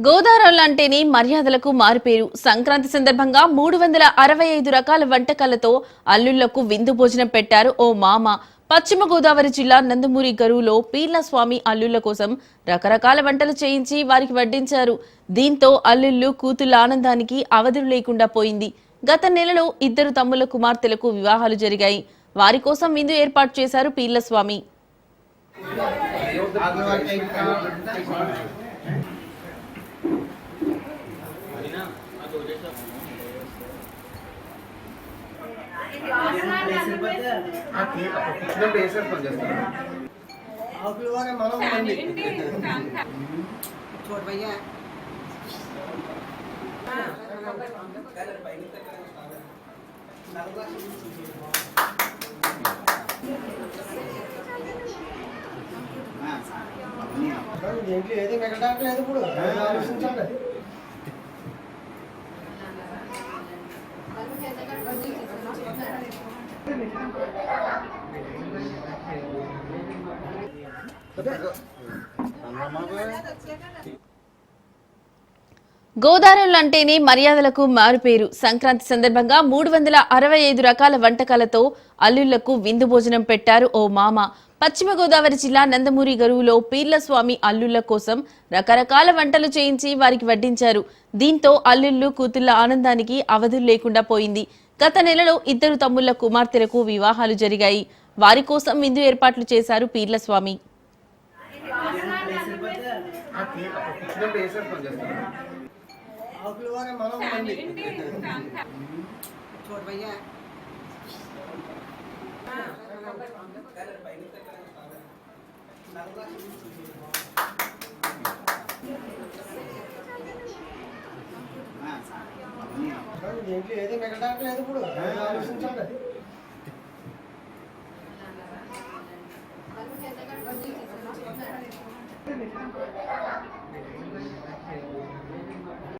గోదావరులంటేనే మర్యాదలకు మారుపేరు. సంక్రాంతి సందర్భంగా 365 రకాల వంటకాలతో అల్లుళ్లకు విందు భోజనం పెట్టారు ఓ మామ. పశ్చిమ గోదావరి జిల్లా నందమూరి గరువులో పీర్ల స్వామి అల్లుళ్ల కోసం రకరకాల వంటలు చేయించి వారికి వడ్డించారు. దీంతో అల్లుళ్లు కూతుళ్ల ఆనందానికి అవధులు లేకుండా పోయింది. గత నెలలో ఇద్దరు తమ్ముళ్ల కుమార్తెలకు వివాహాలు జరిగాయి. వారి కోసం విందు ఏర్పాటు చేశారు పీర్ల స్వామి. గోదావరులంటేనే మర్యాదలకు మారుపేరు. సంక్రాంతి సందర్భంగా 365 రకాల వంటకాలతో అల్లుళ్లకు విందు భోజనం పెట్టారు ఓ మామ. పశ్చిమ గోదావరి జిల్లా నందమూరి గరువులో పీర్ల స్వామి అల్లుళ్ల కోసం రకరకాల వంటలు చేయించి వారికి వడ్డించారు. దీంతో అల్లుళ్లు కూతుళ్ల ఆనందానికి అవధులు లేకుండా పోయింది. గత నెలలో ఇద్దరు తమ్ముళ్ల కుమార్తెలకు వివాహాలు జరిగాయి. వారి కోసం విందు ఏర్పాట్లు చేశారు పీర్ల స్వామి. ఏది మిగతా లేదు ఇప్పుడు